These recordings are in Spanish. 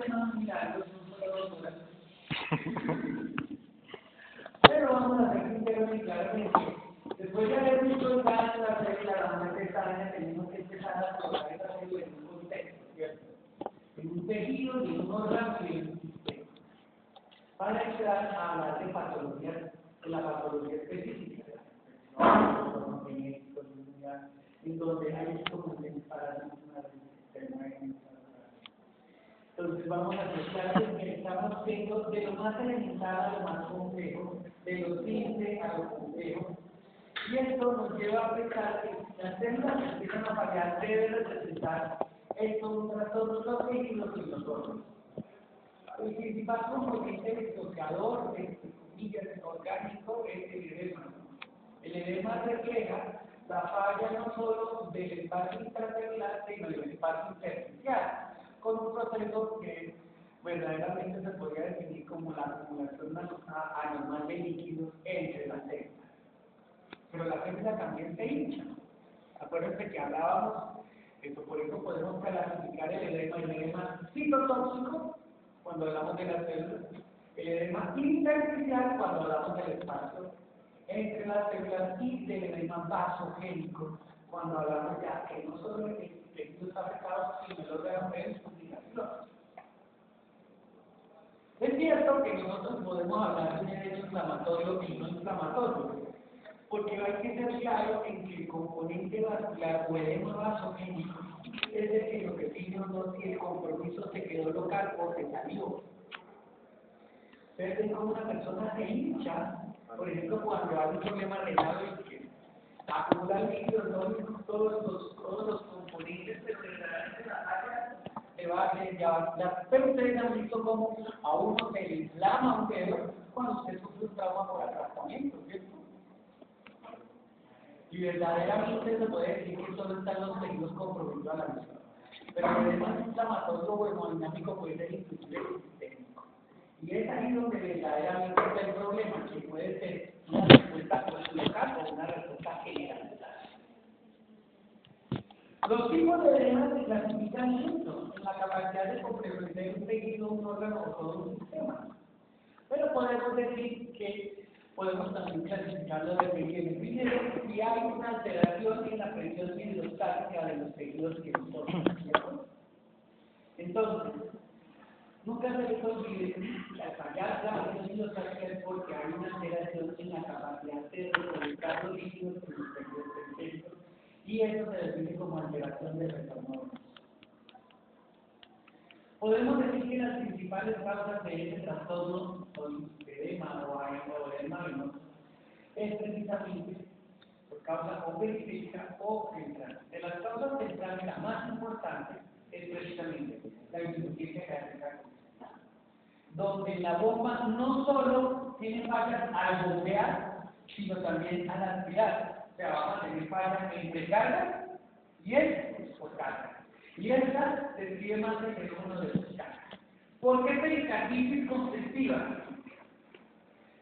menos milagros, no solo 2 horas. Pero vamos a ser sinceros y claramente. Después de haber visto el caso de la célula, la muerte extraña, tenemos que empezar a colocar esa célula en un contexto, ¿cierto? En un tejido y en un órgano y en un sistema. Para entrar a hablar de patologías, de la patología específica, en donde hay comunes para entonces vamos a hacer que estamos viendo de lo más elemental a lo más complejo, de lo simple a lo complejo. Y esto nos lleva a pensar que las células que empiezan a fallar deben representar un trastorno de los tejidos y los órganos. El principal componente disociador de comillas orgánico es el edema. El edema refleja la falla no solo del espacio intracelular, sino del espacio intersticial, con un proceso que verdaderamente se podría definir como la acumulación anormal de líquidos entre las células. Pero la célula también se hincha. Acuérdense que hablábamos, por eso podemos clasificar el edema citotóxico cuando hablamos de las células, el edema intersticial cuando hablamos del espacio entre las células y del edema vasogénico cuando hablamos ya que no solo el tejido está afectado, sino el órgano de su comunicación. Es cierto que nosotros podemos hablar de un evento inflamatorio y no inflamatorio, porque hay que ser claro en que el componente vascular o edema vasogénico es el que nos define o no si el compromiso se quedó local o se salió. Ustedes ven cómo una persona se hincha, por ejemplo, cuando hay un problema renal y que acumula líquidos, no todos los componentes, pero verdaderamente la área se va a llevar. Pero ustedes han visto cómo a uno se le inflama un dedo cuando usted sufre un trauma por atrapamiento, ¿cierto? Y verdaderamente se puede decir que solo están los tejidos comprometidos a la misma. Pero además inflamatorio o hemodinámico puede ser inclusive sistémico. Y es ahí donde verdaderamente está el problema, que puede ser una respuesta local o una respuesta generalizada. Los tipos de edemas se clasifican juntos en la capacidad de comprometer un tejido, un órgano o todo un sistema. Pero podemos decir que podemos también clasificarlo de bien. Primero, si hay una alteración en la presión hidrostática de los tejidos que nosotros tenemos. Entonces, nunca se les olvide que al fallar la presión hidrostática es porque hay una alteración en la capacidad de recolectar los líquidos de los tejidos periféricos y eso se define como alteración de retorno. Podemos decir que las principales causas de este trastorno son edema o edema venoso. Es precisamente por causa o periférica o central. De las causas centrales, la más importante es precisamente la insuficiencia cardíaca, donde la bomba no solo tiene fallas al bombear, sino también al aspirar. O sea, vamos a tener fallas entre carga y poscarga. Y esta describe más el fenómeno de poscarga. ¿Por qué pericarditis constrictiva?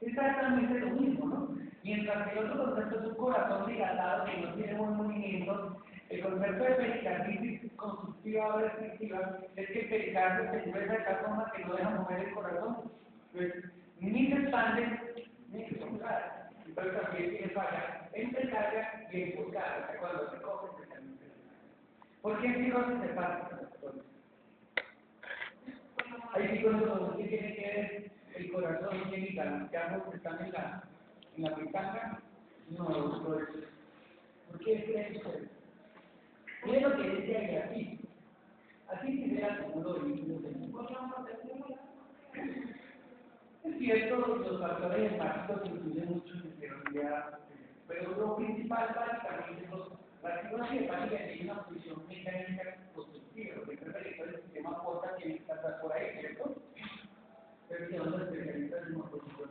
Exactamente lo mismo, ¿no? Mientras que el otro concepto es un corazón dilatado que no tiene buen movimiento, el concepto de pericarditis constrictiva o restrictiva es que el pericardio se engresa de tal forma que no deja mover el corazón, pues ni se expande ni se contrae. Entonces también tiene falla entre carga y en poscarga, o sea, cuando se coge especialmente. ¿Por qué cirrosis hepática? Hay psicólogos que tienen que ver el corazón y el hígado, que ambos están en la pitanga. No, doctores. ¿Por qué creen ustedes? Miren lo que dice ahí así. Así se ve el acúmulo de líquidos en el corazón. Es cierto, los factores hepáticos influyen mucho en la esterilidad, pero lo principal básicamente es la cirrosis hepática tiene una función mecánica constructiva, lo que prefiere que el sistema porta tiene que estar por ahí, ¿cierto? Pero si no los especialistas en oposición.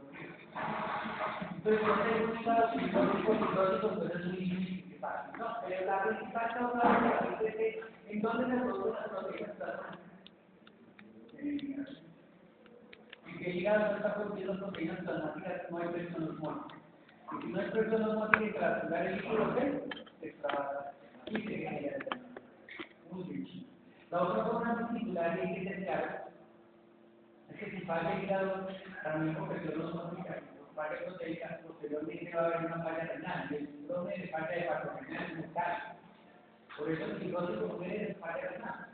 Entonces, no tenemos una cirrosis, entonces es muy difícil que pase. No, pero la principal causa es en dónde se producen las proteínas plasmáticas. Y que el hígado no está produciendo proteínas plasmáticas, no hay presión osmótica. Y si no hay presión osmótica y trasladar el líquido, se extravasa y se genera muy bien. La otra forma particular es que se claro Es que si falla el hígado, también compresión osmótica, falla proteica, posteriormente va a haber una falla renal, y el síndrome de falla hepatorenal es mortal. Por eso el cirrótico muere de falla renal.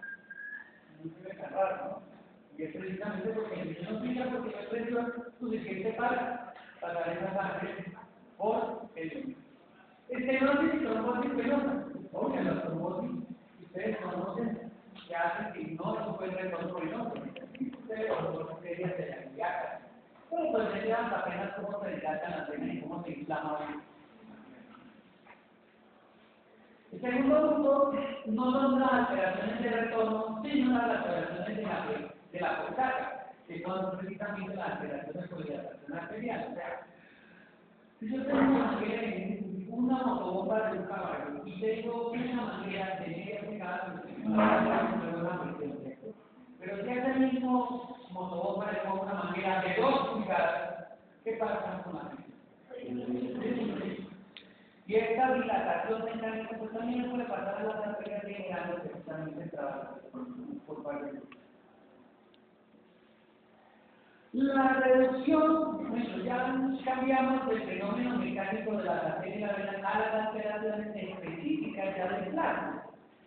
No se ve tan raro, ¿no? Y es precisamente porque el niño no pilla porque no hay presión suficiente para pasar esa sangre por el estenosis y trombosis venosa. Oigan, las trombosis, ustedes conocen, que hacen que no es un buen retorno venoso. Ustedes conocen serias de la guiaca. Pero pues se dan apenas cómo se dilatan las venas y cómo se inflama. El segundo punto no son las alteraciones de retorno, sino las alteraciones de la postdata, que son precisamente las alteraciones por dilatación arterial. O sea, si yo tengo una motobomba de un caballo y tengo una manera de media pegada, pero si es el mismo motobomba le pongo una manera de 2 pulgadas, ¿qué pasa con la gente? Y esta dilatación mecánica pues también puede pasar a las arterias generales que también se trabajan por parte de la reducción, bueno, ya cambiamos del fenómeno mecánico de la arteria y la vena a las alteraciones específicas ya del plasma.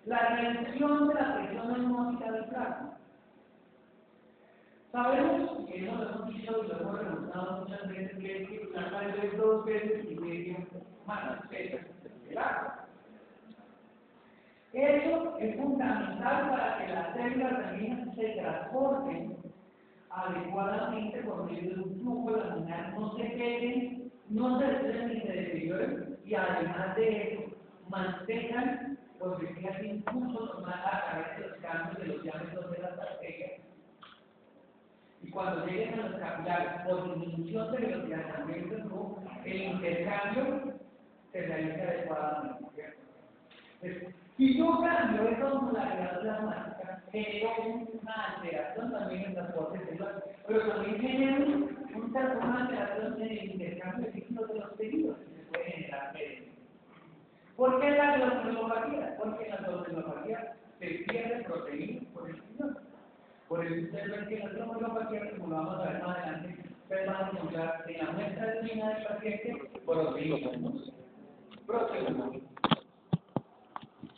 La reducción de la presión osmótica del plasma. Sabemos que eso lo hemos dicho y lo hemos demostrado muchas veces, que es que el plasma es 2 veces y medio más peso del agua. Eso es fundamental para que las células también se transporten adecuadamente por medio de un flujo laminar, no se peguen, no se destruyen ni se deterioren, y además de eso, mantengan posibilidades de impulso normal a través de los cambios de los diámetros de las arterias. Y cuando lleguen a los capilares por disminución de velocidad también del flujo, el intercambio se realiza adecuadamente. Entonces, si yo cambio esa osmolaridad plasmática, genero una alteración también en las cortes celulares, pero también genero una alteración en el intercambio de ciclos de los tejidos que se puede generar. ¿Por qué la glomerulopatía? Porque en la glomerulopatía se pierde proteína por el riñón. Por eso ustedes ven que en la glomerulopatía, como lo vamos a ver más adelante, ustedes van a encontrar en la muestra de orina del paciente proteínas.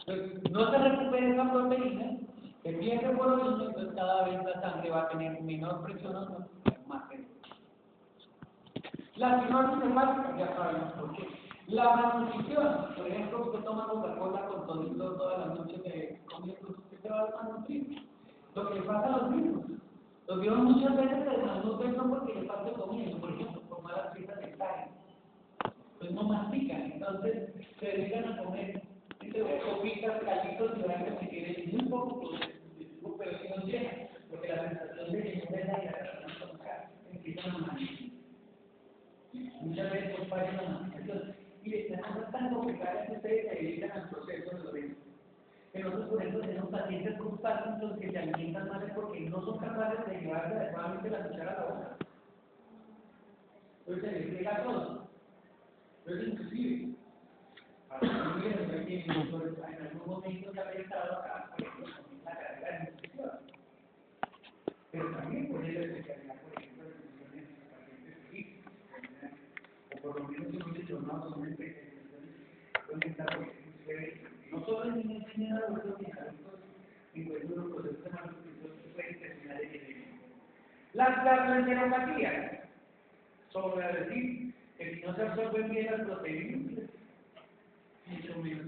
Entonces, no se recupera esa proteína, se pierde por los niños, entonces cada vez la sangre va a tener menor presión o más presión. La cirrosis hepática, ya sabemos por qué. La malnutrición, por ejemplo, usted toma Coca-Cola con todito todas las noches de comida, usted se va a malnutrir. Lo que le pasa a los niños. Los niños muchas veces se malnutren no porque les falta comida, por ejemplo, por malas piezas de carne. Pues no mastican, entonces se dedican a comer copitas, calitos y durante que tienen muy poco, pero si no llena, porque la sensación de llenura es la tocar, empiezan a masticar. Muchas veces los padres la masticación. Y las cosas tan complicadas que ustedes se dedican al proceso de lo mismo. Que nosotros por eso tenemos pacientes con Parkinson que se alimentan mal porque no son capaces de llevarse adecuadamente la cuchara a la boca. Entonces se les pega todo. Entonces inclusive, en algún momento se ha pensado acá, por ejemplo, la carrera de nutrición. Pero también poner la especialidad, por ejemplo, de nutrición en pacientes físicos, o por lo menos en un diplomado son especializaciones donde está, no solo en niños ni en adultos, ni en adultos, ni en los procesos de malnutrición que pueden terminar en el. Las gastroenteropatías, sobre decir que si no se absorben bien las proteínas, mucho menos.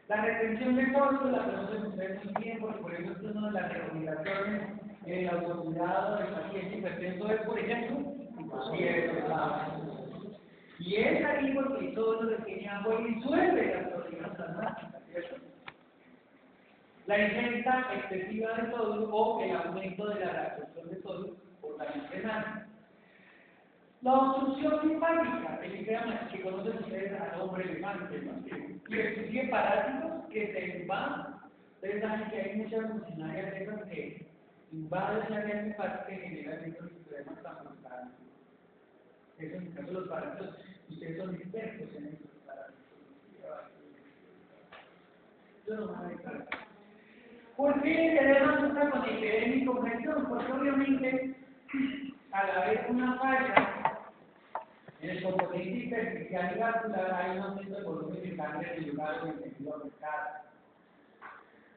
La retención de fósforo la conocen ustedes muy bien, porque por eso es una de las recomendaciones en el autocuidado del paciente hipertenso es, por ejemplo, y es ahí porque todo lo que tiene agua disuelve las proteínas plasmáticas, ¿cierto? La ingesta excesiva de sodio o el aumento de la absorción de sodio por la renal. La obstrucción linfática, que conocen ustedes al hombre elefante, ¿no? Que incluye parásitos que se invaden. Ustedes saben que hay muchas funcionarias de esas que invaden la área linfática y generan estos problemas tan brutales. Eso en el caso de los parásitos, ustedes son expertos en estos parásitos. Yo no me voy a ¿por qué tenemos una con epidemia y compresión? Porque obviamente, al haber una falla en el componente intersticial y vascular, hay un aumento del volumen de sangre en el lugar donde el tejido afectado.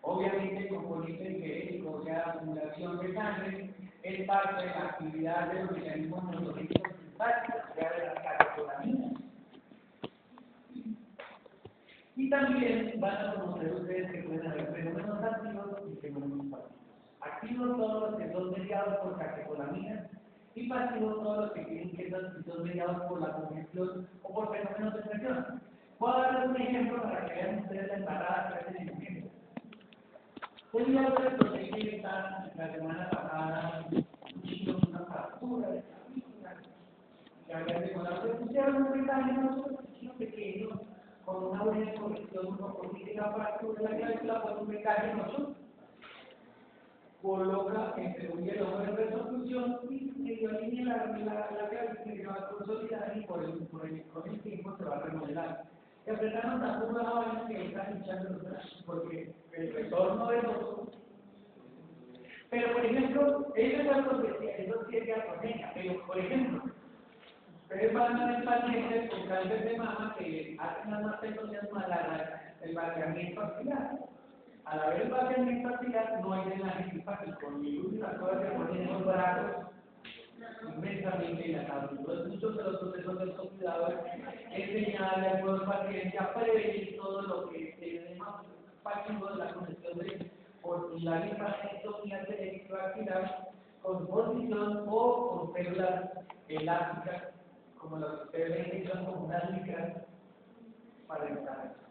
Obviamente, el componente periférico, o sea, la acumulación de sangre, es parte de la actividad de los mecanismos neurológicos simpáticos, o sea, de las catecolaminas. Y también van a conocer ustedes que pueden haber fenómenos activos y fenómenos pasivos. Activos todos los que son mediados por catecolaminas y pasivos todos los que tienen que son mediados por la congestión o por fenómenos de presión. Voy a dar un ejemplo para que vean ustedes la embarrada que hacen en el ejemplo. Hoy día les conté que está la semana pasada una fractura de clavícula que había demorado. Se pusieron un mecanismo pequeño con una buena corrección, una política fractura de la clavícula por un mecanismo coloca entre un hielo de resolución y medio alinea la clavícula que va a consolidar y con el tiempo se va a remodelar. Y apretaron tanto una vaina que están hinchando los brazos, porque el retorno de los. Pero, por ejemplo, eso es algo especial, eso sí es diaconía, pero, por ejemplo, ustedes van a ver pacientes con cáncer de mama que hacen las mastectomías maladas, el vaciamiento axilar. Al haber el vaciamiento axilar, no hay drenaje simpático, ni luz ni las cosas que ponen en los brazos inmensamente dilatados. Entonces, muchos de los procesos del cuidador enseñarle al nuevo paciente a prevenir todo lo que tiene más pasivo de la congestión por la linfadenectomía cerebroaxilar con posición o con células elásticas, como las que ustedes ven que son como unas licras para evitar eso.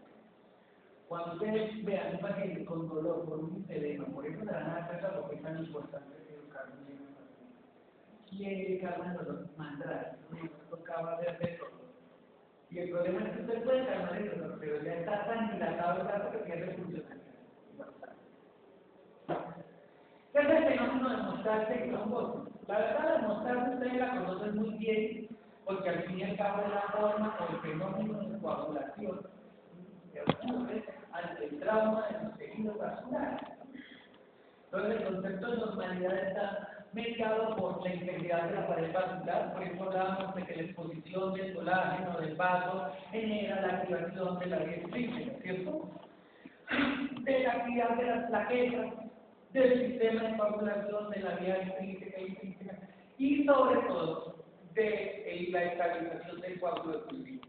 Cuando ustedes vean un paciente con dolor por un edema, por eso se van a dar cuenta lo que es tan importante educar un niño. Quiere calmar el dolor, mandar, no tocaba hacer de todo. Y el problema es que usted puede calmar el dolor, pero ya está tan dilatado el brazo que pierde funcionalidad. ¿Qué es el fenómeno de mostrarse y trombosis? La verdad, la mostrarse ustedes la conocen muy bien, porque al fin y al cabo es la forma o el fenómeno de coagulación que ocurre ante el trauma de los tejidos vasculares. Entonces, el concepto de normalidad está mediado por la integridad de la pared vascular, por eso hablábamos de que la exposición del colágeno del vaso genera la activación de la vía extrínseca, ¿cierto? De la actividad de las plaquetas, del sistema de coagulación de la vía extrínseca y intrínseca, y sobre todo de la estabilización del coágulo exclusivo.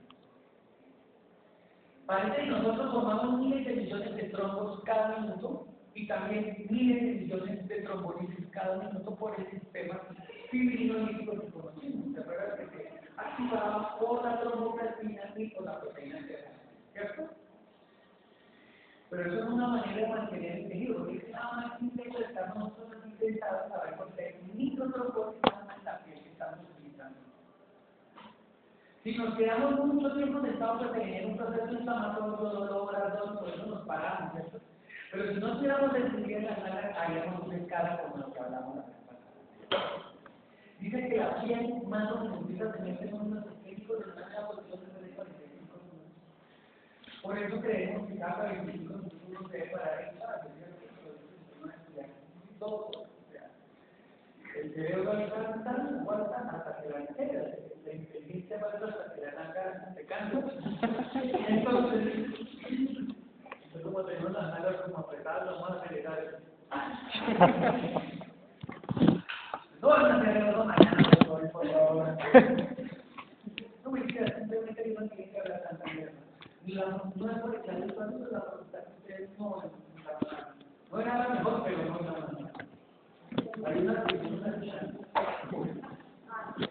Parece que nosotros tomamos miles de millones de trombos cada minuto y también miles de millones de trombolisis cada minuto por el sistema fibrinolítico que conocimos. ¿Se acuerdan que se activaba por la tromboplastina y por la proteína C, ¿cierto? Pero eso es una manera de mantener el tejido, porque es nada más intento de estar nosotros intentados a ver por qué hay microtrombosis en la piel que estamos utilizando. Si nos quedamos mucho tiempo sentados a tener un proceso inflamatorio, dolor, ardor, por eso nos paramos, ¿cierto? Pero si no estuviéramos en la sala, haríamos una escala como lo que hablamos la vez pasada. Dice que la piel más o menos empieza a tener fenómenos estéticos de una posición de 45 minutos. Por eso creemos que cada 25 minutos uno debe parar en cada el cerebro va a estar tan fuerte hasta que la entera, la inteligencia va a estar hasta que la nalga se cansa. Entonces, como tenemos las nalgas como apretadas, lo vamos a acelerar. No van a hacerlo mañana, por favor. No me quieras, simplemente no tienen que hablar tanta mierda. No es por echarle tanto de la voluntad que ustedes no es nada mejor, pero no es nada mejor. Hay una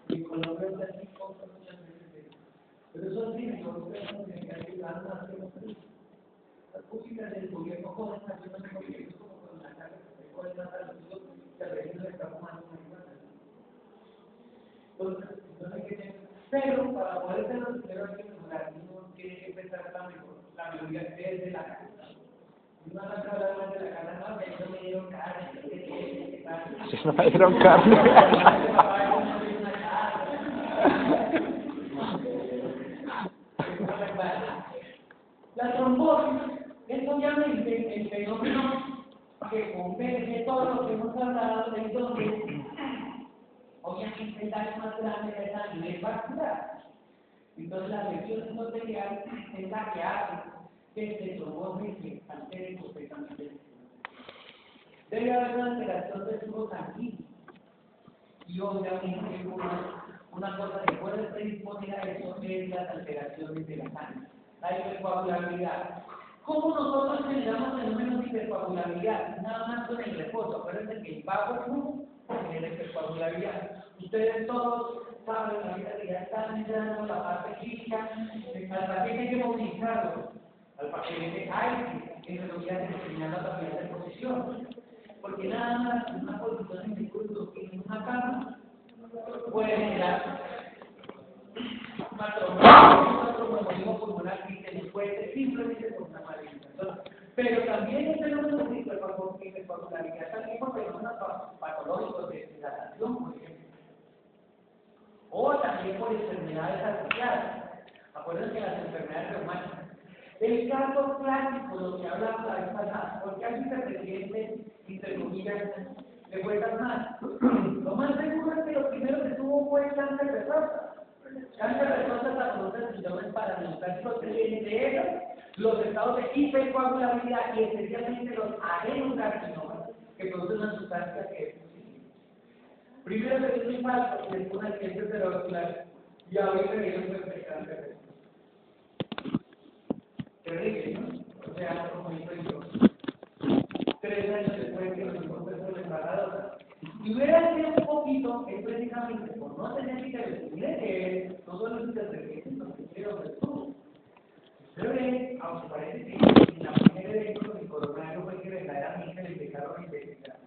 y Colombia está aquí cosas muchas veces, pero eso sí, nosotros tenemos que ayudar a hacer las públicas del gobierno con esta ayuda de gobierno como con la carga que se puede dar a los hijos que a veces no estamos más entonces, no hay que tener, pero para poder ser los primeros hay que mejorar, uno tiene que empezar la mejoría desde la casa. No van a hablar de la casa, no, que ellos me dieron carne, Así no me dieron carne. La trombosis es obviamente el fenómeno que converge todo lo que hemos hablado, en donde el daño más grande es a nivel vascular. Entonces la lesión endotelial es la que hace que se trombose y se altere completamente el sistema. Debe haber una alteración del flujo sanguíneo. Y obviamente una cosa que puede predisponer a eso es las alteraciones de la sangre, la hipercoagulabilidad. ¿Cómo nosotros generamos fenómenos de hipercoagulabilidad? Nada más con el reposo. Acuérdense que el bajo flujo genera hipercoagulabilidad. Ustedes todos saben la vida que ya están entrando en la parte clínica. Al paciente hay que movilizarlo. Al paciente hay que en realidad determinar la capacidad de posición. Porque nada más en una posición en el curso en una cama puede generar un tromboembolismo pulmonar que se puede ser simplemente por una malificación. Pero también el fenómeno de hipercoagulabilidad también por fenómenos patológicos de deshidratación, por ejemplo. O también por enfermedades asociadas. Acuérdense que las enfermedades reumáticas. El caso clásico, lo que hablamos la vez pasada, ¿por qué al vicepresidente, entre comillas, le cuentan más? Lo más seguro es que lo primero que tuvo fue cáncer de próstata. Cáncer de próstata produce síndromes paraneopláticos entre ellos, los estados de hipercoagulabilidad y especialmente los adenocarcinomas, que producen una sustancia que es posible. Primero se dio un infarto, después un accidente cerebrovascular y ahorita viene un cáncer de próstata. Terrible, ¿no? O sea, como dijo yo, 3 años después que nos dimos cuenta de la embarazada. Si hubiera sido un poquito, es precisamente por no tener que definir que no solo es interpretación, sino que quiero ver tú. Usted ve, aunque parece que en la primera evento del coronavirus fue que verdaderamente le empezaron a investigar.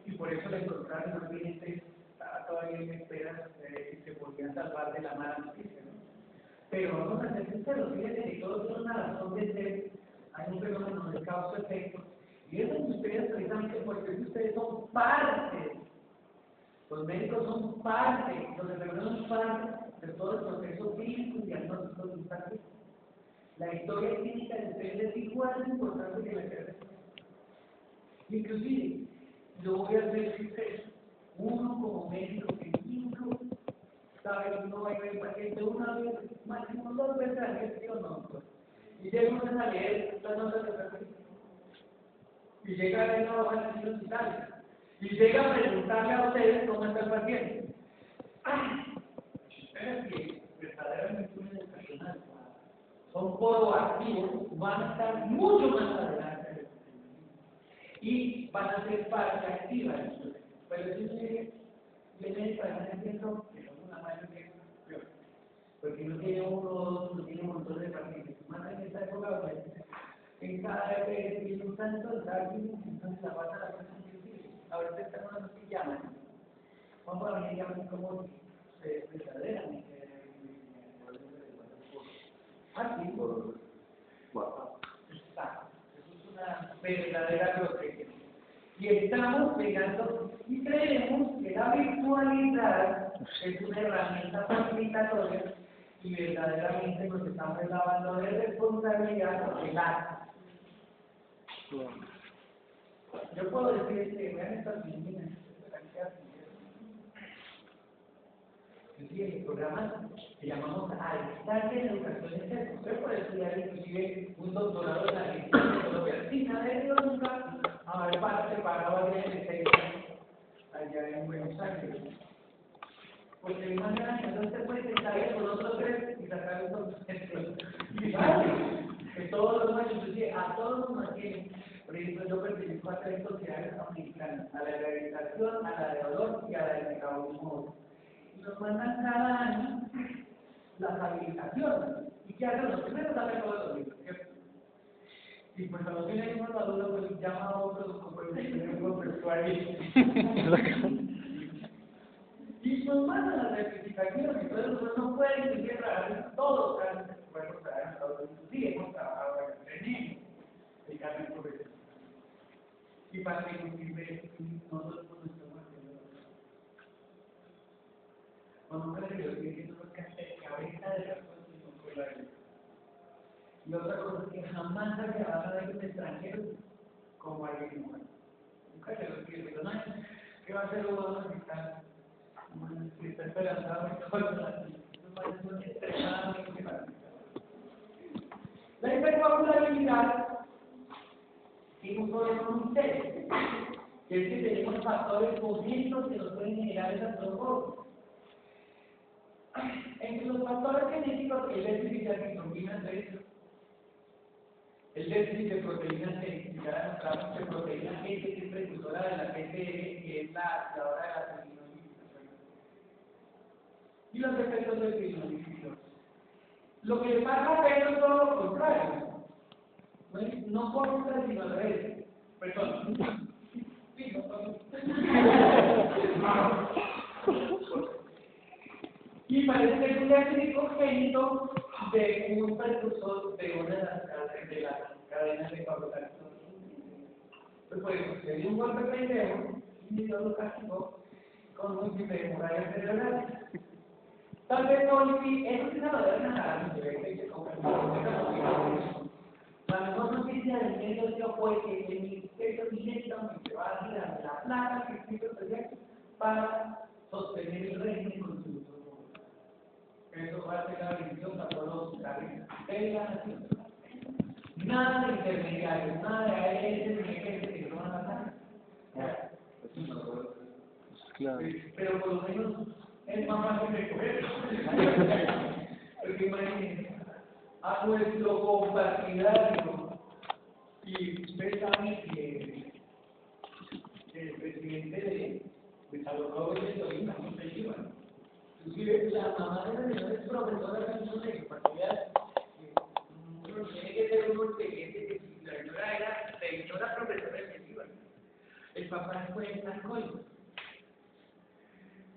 Y por eso le encontraron un ambiente, estaba todavía en espera y se podía salvar de la mala noticia, ¿no? Pero vamos a ser sinceros, fíjense que todos son una razón de ser, hay un fenómeno de causa-efecto, y eso es ustedes precisamente porque ustedes son parte, los médicos son parte, los enfermeros son parte de todo el proceso clínico y diagnóstico de un paciente. La historia clínica de ustedes es igual de importante que la que hace. Inclusive, yo voy a ser sincero, uno como médico clínico sabe, no hay el paciente una vez, máximo 2 veces al día, ¿sí o no? Y llega uno a leer las notas de referencia. Y llega de nuevo a la hospital. Y llega a preguntarle a ustedes cómo está el paciente. ¡Ay! Ustedes que verdaderamente son educacionales, son proactivos, van a estar mucho más adelante. Y van a ser parte activa de eso. Pero eso viene para entiendo que son una mayoría. Porque no tiene uno, dos, no tiene un montón de pacientes. Más en esta época, pues, en cada vez tiene un tanto, entonces la pasa la cosa inclusive. Ahorita estamos en que llaman. Vamos a venir llaman como verdaderamente. Así, por WhatsApp. Está. Eso es una verdadera grosería. Y estamos pegando y creemos que la virtualidad es una herramienta facilitatoria y verdaderamente nos estamos lavando de responsabilidad por el acto. Yo puedo decir que vean estas líneas, el programa que llamamos a distancia en educación externa. Usted puede estudiar inclusive un doctorado en la literatura sin haber ido nunca a ver preparado allá en el centro, allá en Buenos Aires. Porque el más grande, entonces puede intentar con otros 3 y sacar esos ejemplos. Y vale, que todos los años, inclusive a todos nos mantienen. Por ejemplo, yo pertenezco a 3 sociedades americanas, a la de rehabilitación, a la de dolor y a la de metabolismo. Y nos mandan cada año las habilitaciones. ¿Y qué hacen? Los primeros saben todos los libros, ¿cierto? Y pues cuando tiene uno la duda, pues llama a otros como el virtual. Y nos mandan las certificaciones, entonces nosotros no pueden ni siquiera todos los casos que podemos traer a Estados Unidos. Sí, hemos trabajado en el el caso profesional. Y para que nos sirve nosotros no estamos haciendo. Vamos a ver que lo que es cabeza de las cosas y no fue la vida. Y otra cosa es que jamás se van a ver un extranjero como alguien humano. Nunca se lo quiere, pero no, ¿qué va a hacer los dos mexicanos? está esperanzado en todo el mundo. Son extremadamente básicas. La hipercoagulabilidad es un problema muy serio, que es que tenemos factores congénitos que nos pueden generar esas trombosis. Entre los factores genéticos, el déficit de antitrombina 3, el déficit de proteínas que explicará nuestra de proteína G, que es precursora de la PTM, que es la activadora de la terminolítica, y los efectos del terminolítico. Lo que le pasa a Pedro es todo lo contrario. No por un sino al revés. Perdón. Sí, y parece que es un déficit congénito de un precursor de una de las cadenas de coagulación. Pues por eso, se dio un golpe pendejo y Dios lo castigó con múltiples hemorragias cerebrales. Tal vez no, si eso sí se lo deben a la mejor noticia del medio fue que el Ministerio directamente va a tirar la plata que existe el proyecto para sostener el régimen constitucional. Eso va a ser la bendición para todos los hospitales de la nación. Nada de intermediarios, nada de AES ni que no van a pasar. Claro. Pero por lo menos es más fácil de coger. Porque imagínense, a nuestro compartidario, y ustedes saben que el presidente de Salvador de Tolima, no se iba. Inclusive la mamá de la señora es profesora de un colegio, para que vean que uno tiene que ser uno inteligente, que si la señora era señora profesora de Tolima, el papá fue en alcohólico.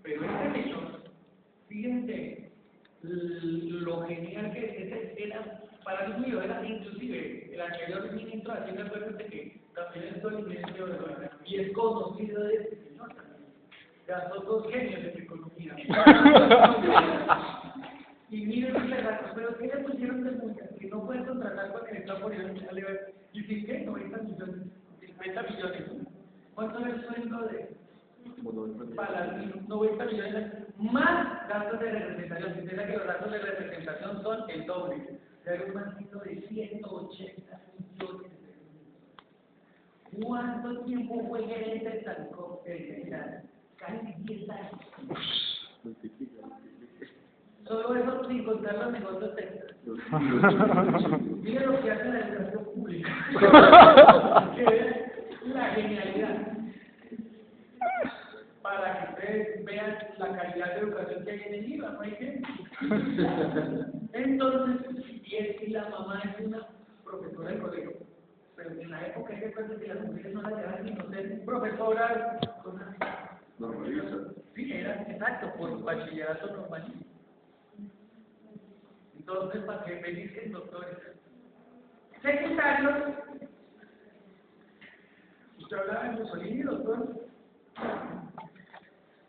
Pero este señor, fíjense lo genial que era, para mí mío, era inclusive el anterior ministro de Hacienda, acuérdense que también es el ministro de Economía, y es conocido de este señor también. O sea, son dos genios de la economía. Y miren, pero ¿qué le pusieron de multa? Que no pueden contratar con el Estado por el y sin qué, 90 millones, 50 millones. ¿Cuánto es el sueldo de? Para 90 millones más gastos de representación. Si piensa que los gastos de representación son el doble, hay un maldito de 180 millones de pesos. ¿Cuánto tiempo fue gerente de Talco? Casi 10 años. Solo eso sin contar los negocios extras. Miren lo que hace la educación pública. Que es la genialidad. Para que ustedes vean la calidad de educación que hay en el IVA, ¿no hay que? Entonces, y la mamá es una profesora de colegio, pero en la época que recuerdo que las mujeres no la llevaban ni no ser profesoras. Sí, era exacto, por bachillerato normal. Entonces, para que me dicen doctores. Secundarios. Usted hablaba de Mussolini, doctor.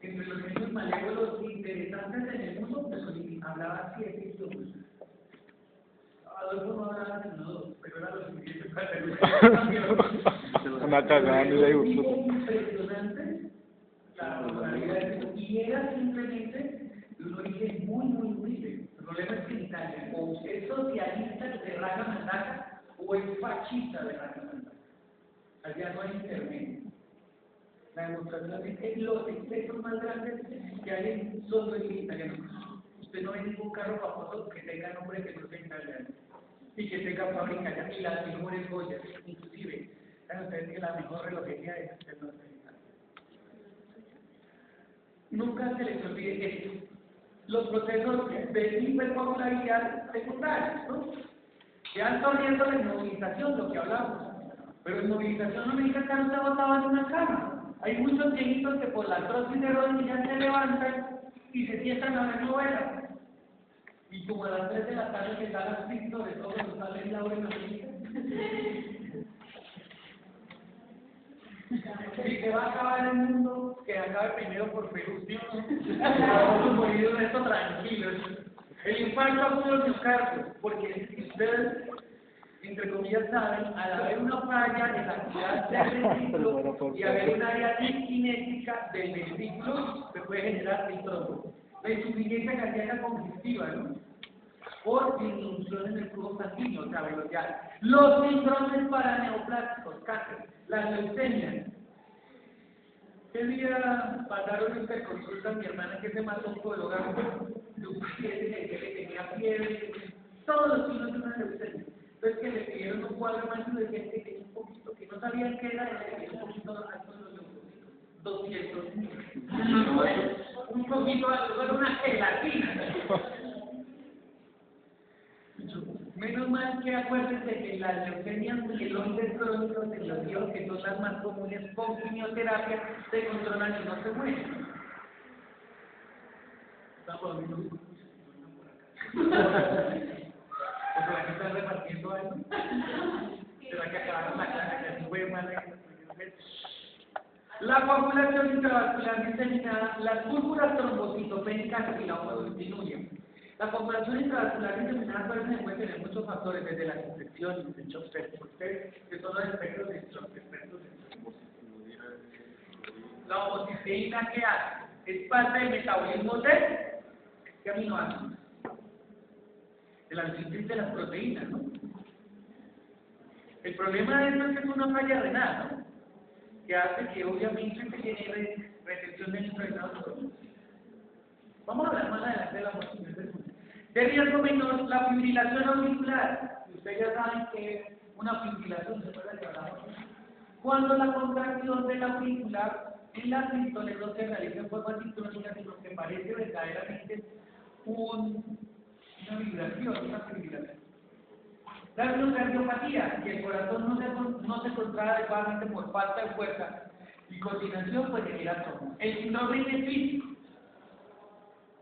Entre los genios malévolos interesantes en el mundo, Mussolini hablaba 7 idiomas. Adolfo no hablaba sino 2, pero era lo suficiente para tener una cagada, ni le gustó. Impresionante la barbaridad, y era simplemente de un origen muy humilde. El problema es que en Italia, o es socialista de raza mandaca, o es fascista de raza mandaca. Allá no hay intermedio. La demostración es que los excesos más grandes que hay son en italiano. Usted no ve ningún carro famoso que tenga nombre que no sea italiano y que tenga fábrica allá y las mejores joyas. Inclusive, saben ustedes que la mejor relojería es norteamericana. Nunca se les olvide esto. Los procesos de hipercoagulabilidad secundarios, ¿no? Ya está viendo la inmovilización, lo que hablamos. Pero inmovilización no necesita estar usted botado en una cama. Hay muchos viejitos que por la artrosis de rodillas se levantan y se sientan a ver novelas. Y como a las 3 de la tarde que sale el pito de todo, nos sale Laura en la película. Si se va a acabar el mundo, que acabe primero por Perú, ¿sí o no? Vamos moridos de esto tranquilos. El infarto agudo del miocardio, porque si ustedes, entre comillas, saben, al haber una falla en la actividad del vehículo y haber un área discinética característica del vesículo que puede generar el trombo. La insuficiencia cardíaca congestiva, ¿no? Por disminución en el flujo sanguíneo, o sea, velocidad. Los síndromes paraneoplásticos, cáncer, las leucemias. ¿Qué día pasaron esta consulta a mi hermana que se mató un podólogo? De un paciente que le tenía fiebre, todos los signos de una leucemia. Entonces que le pidieron un cuadro más y decían que tenía un poquito, que no sabían qué era, le tenía un poquito alto de los leucocitos, 200.000. Un poquito alto, era una gelatina. Menos mal que acuérdense que las leucemias mieloides crónicos en los hijos, que son las más comunes con quimioterapia, se controlan y no se mueren. Estamos viendo por acá. ¿Será que están repartiendo algo? ¿Será que acabaron la clase? Que así fue mal. La coagulación intravascular diseminada, las púrpuras trombocitopénicas y la disminuyen. La coagulación intravascular diseminada puede tener muchos factores, desde las infecciones, el shock ustedes, que son los efectos de shock. La homocisteína, ¿qué hace? Es parte del metabolismo de ¿qué aminoácidos? De la síntesis de las proteínas, ¿no? El problema de esto es que es una falla renal, ¿no? Que hace que obviamente se genere retención de nitrogenados. Vamos a hablar más adelante de la mortalidad. De riesgo menor, la fibrilación auricular. Ustedes ya saben que es una fibrilación, ¿se acuerdan que hablamos? Cuando la contracción de la aurícula en la sístole no se realiza en forma sincrónica, sino que parece verdaderamente una vibración, una fibrilación. La miocardiopatía, y el corazón no se contrae adecuadamente por falta de fuerza y coordinación, pues genera trombos. El síndrome físico,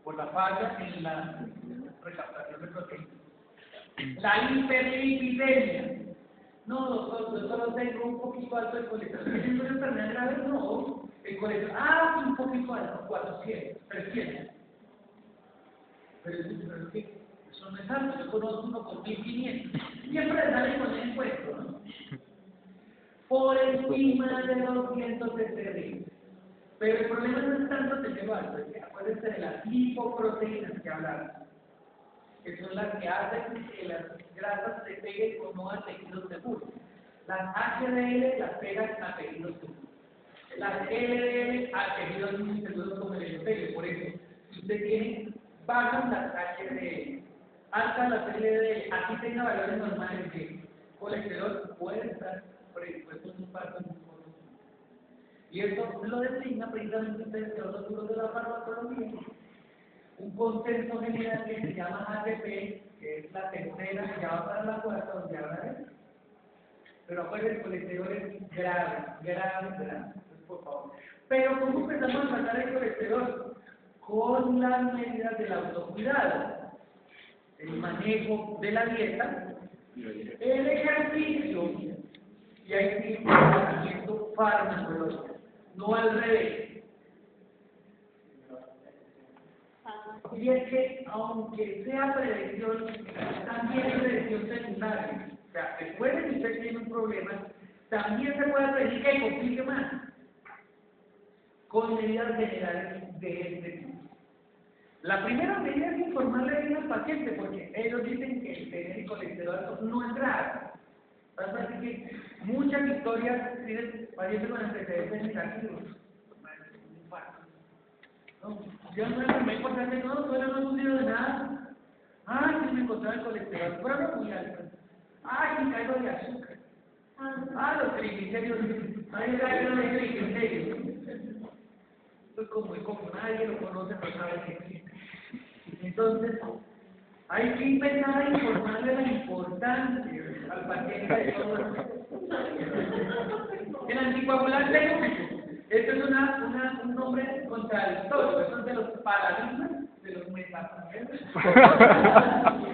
por la falla en la recaptación de proteínas. La hiperlipidemia. No, doctor, yo solo tengo un poquito alto el colesterol. ¿Es una enfermedad grave? No. El colesterol, un poquito alto, 400, 300. Pero es que eso no es alto, yo conozco uno con 1500. Siempre sale con el impuesto, ¿no? Por encima de 200 es terrible. Pero el problema no es tanto tenerlo alto, es que acuérdense de las lipoproteínas que hablamos, que son las que hacen que las grasas se peguen o no a tejidos seguros. Las HDL las pegan a tejidos seguros. Las LDL a tejidos muy seguros como el endotelio. Por eso, si usted tiene bajas las HDL, altas las LDL, aquí tenga valores normales de colesterol, puede estar predispuesto a un infarto en un futuro. Y esto lo designa precisamente ustedes que los duros de la farmacología, un consenso general que se llama ATP, que es la tercera, que ya va para la cuarta, donde habla de eso. Pero acuérdense, el colesterol es grave. Entonces, por favor. Pero ¿cómo empezamos a tratar el colesterol? Con las medidas del autocuidado, el manejo de la dieta, el ejercicio, y hay que tratamiento farmacológico, no al revés. Y es que, aunque sea prevención, también es prevención secundaria. O sea, después de que usted tiene un problema, también se puede prevenir que complique más, con medidas generales de este tipo. La primera medida es informarle bien al paciente, porque ellos dicen que el tener el colesterol alto no es grave. Así que muchas historias tienen pacientes con antecedentes negativos. No, yo no me encontré, no, todavía no he sufrido de nada. Sí me encontraba el colesterol, pero no muy alto. Sí caigo de azúcar. Los triglicéridos. Caigo de triglicéridos. Esto es como nadie lo conoce, no sabe que existe. Entonces, hay que empezar a informarle la importancia al paciente de todo esto. El anticoagulante único. Esto es un nombre contradictorio, eso es de los paradigmas de los metaparadigmas.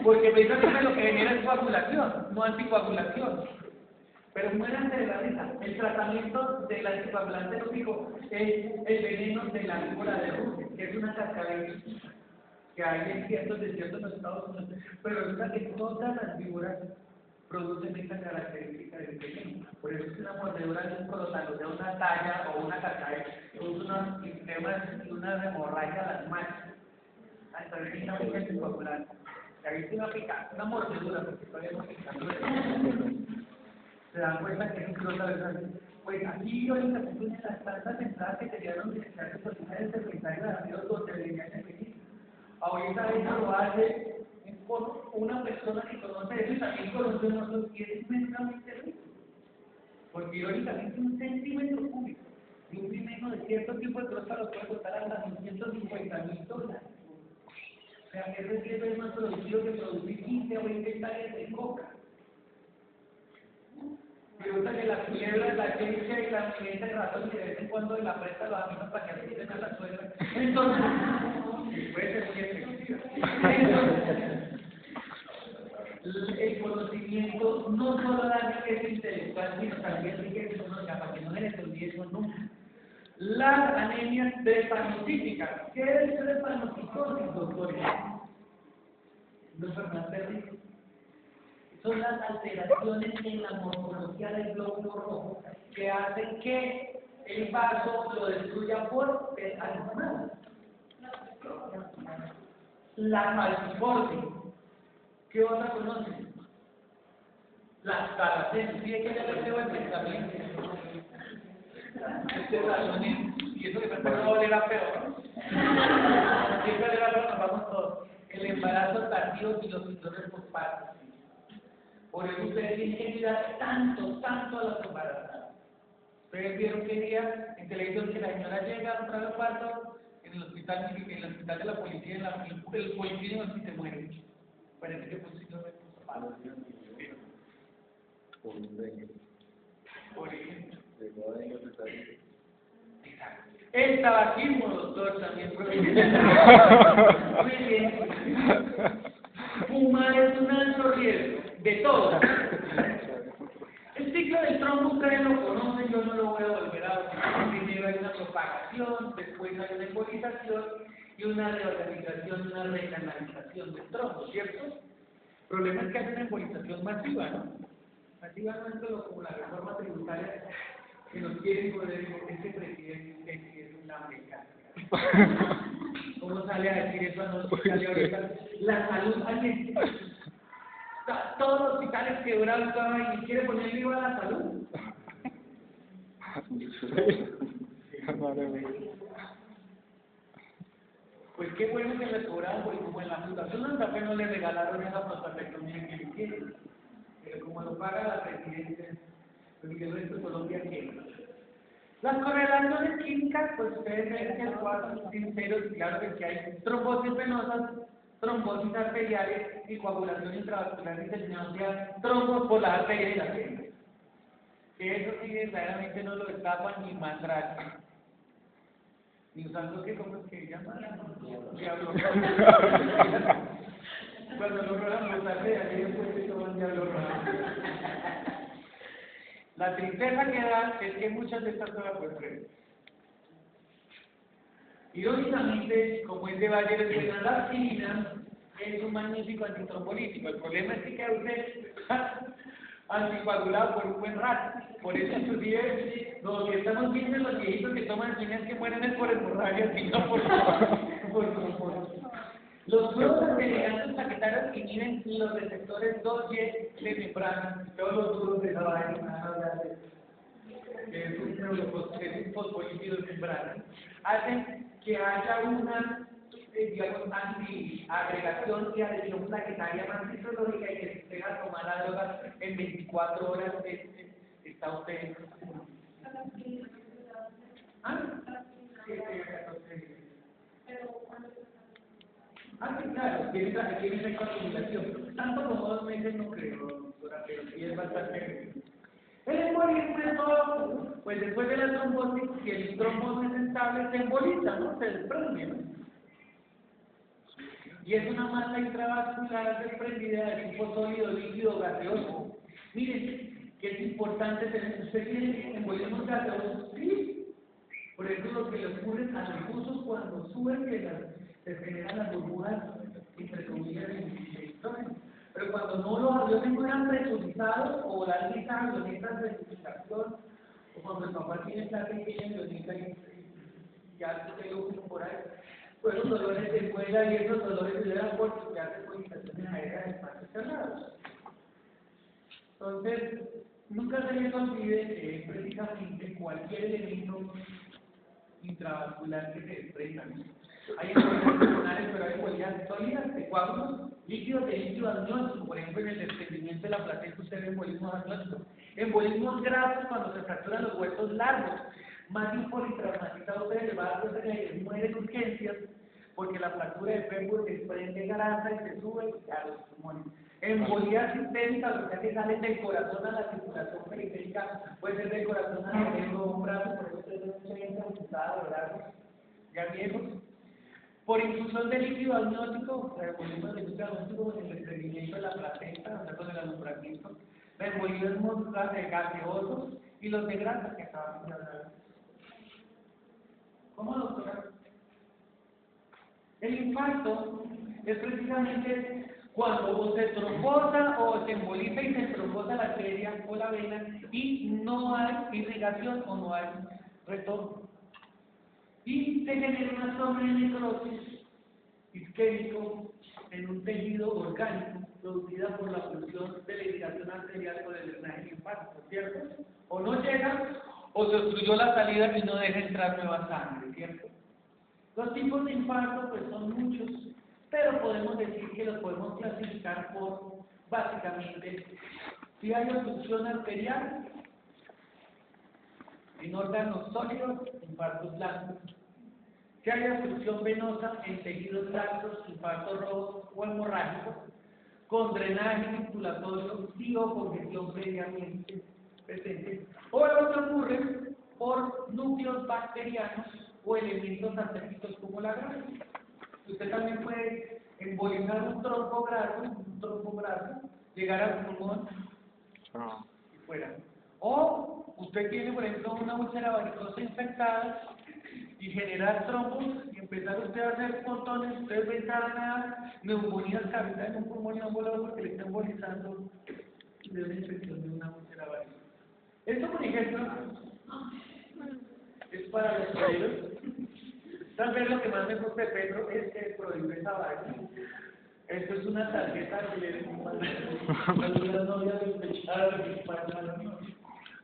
Porque precisamente lo que genera es coagulación, no anticoagulación. Pero muéranse de la risa. El tratamiento del anticoagulante lógico es el veneno de la víbora de Russell, que es una cascabel que hay en ciertos desiertos en Estados Unidos. Pero resulta que todas las víboras producen esta característica del veneno. Por eso es una mordedura de un colosal, de una talla o una cascabel, produce problemas y una hemorragia a las manos. Entonces necesita mucha anticoagulante. Se ha visto una mordedura, porque todavía no se dan cuenta que es un clota de. Pues aquí ahorita se tienen las tantas entradas que tenían que se solucionar el secretario de Arreos donde deberían de venir. Ahorita eso lo hace una persona que conoce eso y también conoce nosotros y es inmensamente rico. Porque irónicamente un centímetro cúbico de un veneno de cierto tipo de próstata lo puede costar hasta $150,000. O sea, que ese tiempo es más producido que producir 15 o 20 hectáreas de coca. Y gusta que la culebra, la ciencia y la ciencia de ratón que de vez en cuando de la presta los amigos para que asisten a la suegra. Entonces, puede ser muy efectiva. El conocimiento no solo da riqueza intelectual, sino también riqueza económica, para que no se les olvide eso nunca. Las anemias drepanocyticas. ¿Qué es drepanocistosis, doctores? Doctor Masterrico. Son las alteraciones en la morfología del glóbulo rojo que hacen que el vaso lo destruya por animal. La falciforme. ¿Qué otra conocen? Las talacenas. ¿Sí? Que ya les llevo el pensamiento. Este razonamiento. Y eso que me va a oler a peor. Siempre oler a peor, nos vamos todos. El embarazo tardío y los síndromes postpartos. Por eso ustedes tienen que cuidar tanto a las embarazadas. Ustedes vieron que día en televisión que la señora llega a entrar al parto en el hospital de la policía, el policía no se muere. Parece que pues sí no me puso malo. Por ejemplo. El tabaquismo, doctor, también proviene. Muy bien. Fumar es un alto riesgo, de todo. El ciclo del trombo ustedes lo conocen, yo no lo voy a volver a decir. Primero hay una propagación, después hay una embolización y una reorganización, una recanalización del trombo, ¿cierto? El problema es que hay una embolización masiva, ¿no? Masiva no es solo como la reforma tributaria que nos quieren poder, porque este presidente es una mecánica. ¿Cómo sale a decir eso? No sale ahorita. La salud, alguien. Todos los hospitales quebrados y quiere poner viva a la salud. Pues qué bueno que le cobraron, porque como en la Fundación Santa Fe no le regalaron esa prostatectomía que le quieren. Pero como lo paga la presidencia, pues que el resto de Colombia quiere. Las correlaciones químicas, pues ustedes ven que el cuadro sinceros, claro que hay trombosis venosas, trombosis arteriales y coagulación intravascular diseminancia, trombos por las arterias y las venas. Que eso sí verdaderamente no lo destapan ni mandrake. Ni usando que como es que llaman diablo. Cuando lo roban los arterias, después se toman diablo rojo. La tristeza que da es que muchas de estas cosas pues creen. Irónicamente, como es de Bayer, la aspirina es un magnífico antitrombolítico. El problema es que queda usted anticoagulado por un buen rato. Por eso inclusive lo que estamos viendo los viejitos que toman aspirinas que mueren es por hemorragia, sino por trombosis. Los glóbulos elegantes saquetarios inhiben los receptores 2Y de membrana, todos los duros de esa vaina, que es un fosfolípido de membrana, hacen que haya una, digamos, antiagregación y adhesión plaquetaria más fisiológica y que se tenga a tomar la droga en 24 horas. Está usted. ¿Ah? Sí, sí, claro, tiene esa acumulación. Tanto como 2 meses no creo, doctora, pero sí es bastante. El embolismo es todo, pues después de la trombosis, si el trombosis es estable, se emboliza, ¿no? Se desprende, ¿no? Y es una masa intravascular desprendida de tipo sólido, líquido, gaseoso. Miren, que es importante tener, ¿usted tiene embolismos gaseosos? Sí. Por eso lo que le ocurre a los buzos cuando suben, que se generan las burbujas entre comillas de electrones. Pero cuando no los aviones no eran presurizados o las listas avionetas de presurización, o cuando el papá tiene esta pequeña avioneta ya se pegó como por ahí. Fueron dolores de muela y esos dolores se dan por ya se comunicaciones aéreas de espacios cerrados. Entonces, nunca se les olvide que es precisamente cualquier elemento intravascular que se desprenda. Hay embolías pulmonares, pero hay embolías sólidas, de coágulos, líquidos de líquido amniótico, por ejemplo, en el desprendimiento de la placenta usted ve embolismos amnióticos. Embolismos grasos cuando se fracturan los huesos largos. Más de un politraumatizado usted le va a dar cuenta que muere en urgencias porque la fractura de fémur desprende grasa y se sube a los pulmones. Embolías sistémicas, o sea que salen del corazón a la circulación periférica, puede ser del corazón al cerebro o un brazo, por eso ustedes ven mucha gente amputada de brazos ya viejos. Por infusión de líquido amniótico, o sea, embolismo de líquido amniótico en el desprendimiento de la placenta, o sea, con el alumbramiento, embolismos gaseosos y los de grasa que acabamos de hablar. ¿Cómo, doctora? El infarto es precisamente cuando se trombosa o se emboliza y se trombosa la arteria o la vena y no hay irrigación o no hay retorno. Y se genera una zona de necrosis isquémico en un tejido orgánico producida por la función de la irrigación arterial por el drenaje linfático, ¿cierto? O no llega o se obstruyó la salida y no deja entrar nueva sangre, ¿cierto? Los tipos de infarto pues son muchos, pero podemos decir que los podemos clasificar por, básicamente, si hay obstrucción arterial en órganos sólidos, infartos blancos. Si hay obstrucción venosa en tejidos laxos, infartos rojos o hemorrágicos, con drenaje circulatorio y o congestión previamente presente, o lo que ocurre por núcleos bacterianos o elementos asépticos como la grasa. Usted también puede embolizar un trompo graso, llegar al pulmón y fuera. O usted tiene, por ejemplo, una úlcera varicosa infectada y generar trombos y empezar usted a hacer montones, ustedes ven cada neumonías cavidad en un pulmón y un volado porque le está embolizando de una infección de una úlcera varicosa. Esto, por ejemplo, es para los cerebros. Tal vez lo que más me gusta de Pedro es que prohíbe esa vaina. Esto es una tarjeta que le la novia despechada de mi padre,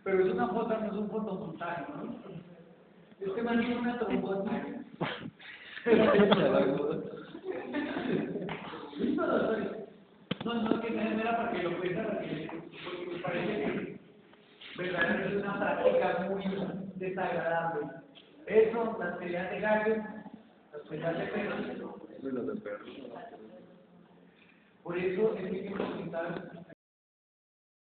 pero es una foto, no es un fotomontaje, ¿no? Este man tiene una trombosis. No, que no era para que lo cuenta, porque me parece que verdaderamente es una práctica muy desagradable. Eso, las peleas de gallos, las peleas de perros. Por eso es muy importante